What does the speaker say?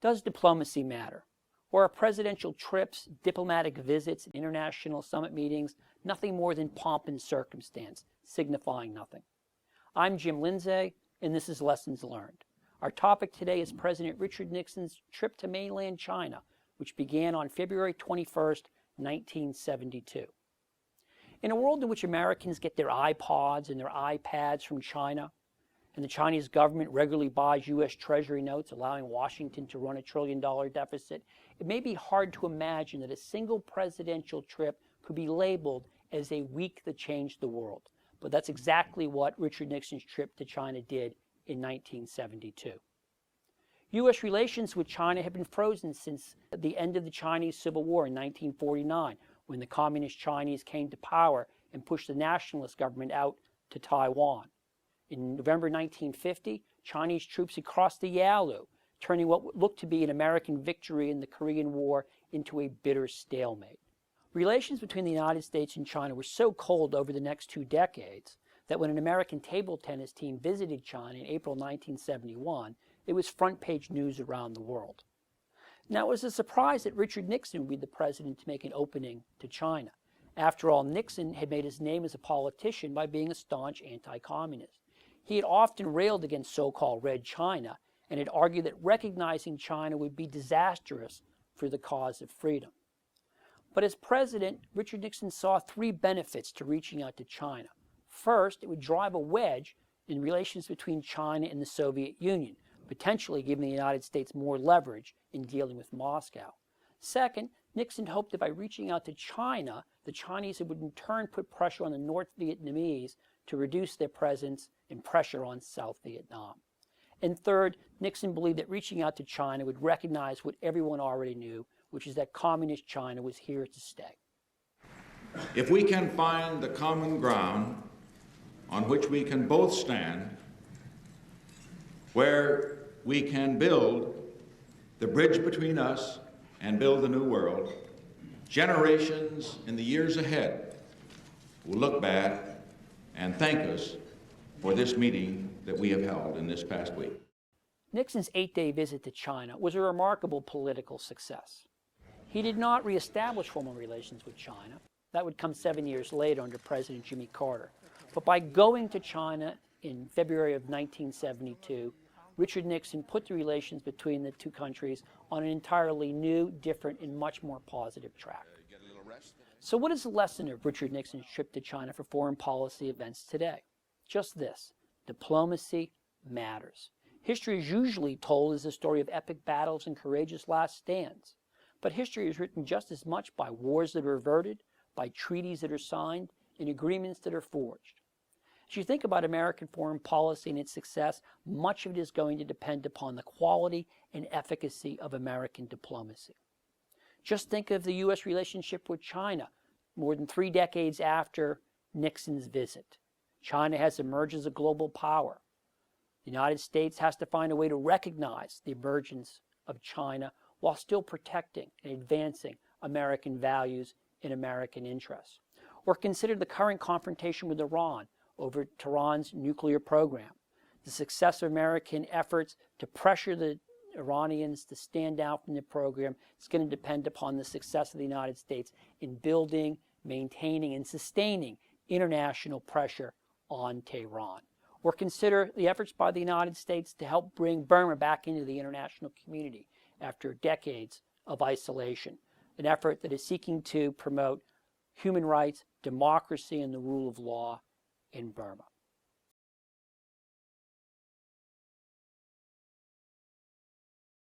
Does diplomacy matter? Or are presidential trips, diplomatic visits, and international summit meetings nothing more than pomp and circumstance, signifying nothing? I'm Jim Lindsay, and this is Lessons Learned. Our topic today is President Richard Nixon's trip to mainland China, which began on February 21st, 1972. In a world in which Americans get their iPods and their iPads from China, and the Chinese government regularly buys U.S. Treasury notes, allowing Washington to run a $1 trillion deficit, it may be hard to imagine that a single presidential trip could be labeled as a week that changed the world. But that's exactly what Richard Nixon's trip to China did in 1972. U.S. relations with China have been frozen since the end of the Chinese Civil War in 1949, when the Communist Chinese came to power and pushed the nationalist government out to Taiwan. In November 1950, Chinese troops had crossed the Yalu, turning what looked to be an American victory in the Korean War into a bitter stalemate. Relations between the United States and China were so cold over the next 2 decades that when an American table tennis team visited China in April 1971, it was front-page news around the world. Now, it was a surprise that Richard Nixon would be the president to make an opening to China. After all, Nixon had made his name as a politician by being a staunch anti-communist. He had often railed against so-called Red China and had argued that recognizing China would be disastrous for the cause of freedom. But as president, Richard Nixon saw 3 benefits to reaching out to China. First, it would drive a wedge in relations between China and the Soviet Union, potentially giving the United States more leverage in dealing with Moscow. Second, Nixon hoped that by reaching out to China, the Chinese would in turn put pressure on the North Vietnamese to reduce their presence and pressure on South Vietnam. And third, Nixon believed that reaching out to China would recognize what everyone already knew, which is that communist China was here to stay. If we can find the common ground on which we can both stand, where we can build the bridge between us and build the new world, generations in the years ahead will look back and thank us for this meeting that we have held in this past week. Nixon's 8-day visit to China was a remarkable political success. He did not reestablish formal relations with China. That would come 7 years later under President Jimmy Carter. But by going to China in February of 1972, Richard Nixon put the relations between the 2 countries on an entirely new, different, and much more positive track. So what is the lesson of Richard Nixon's trip to China for foreign policy events today? Just this: diplomacy matters. History is usually told as a story of epic battles and courageous last stands. But history is written just as much by wars that are averted, by treaties that are signed, and agreements that are forged. As you think about American foreign policy and its success, much of it is going to depend upon the quality and efficacy of American diplomacy. Just think of the U.S. relationship with China more than 3 decades after Nixon's visit. China has emerged as a global power. The United States has to find a way to recognize the emergence of China while still protecting and advancing American values and American interests. Or consider the current confrontation with Iran over Tehran's nuclear program. The success of American efforts to pressure the Iranians to stand down from the program is going to depend upon the success of the United States in building, maintaining, and sustaining international pressure on Tehran. Or consider the efforts by the United States to help bring Burma back into the international community after decades of isolation, an effort that is seeking to promote human rights, democracy, and the rule of law in Burma.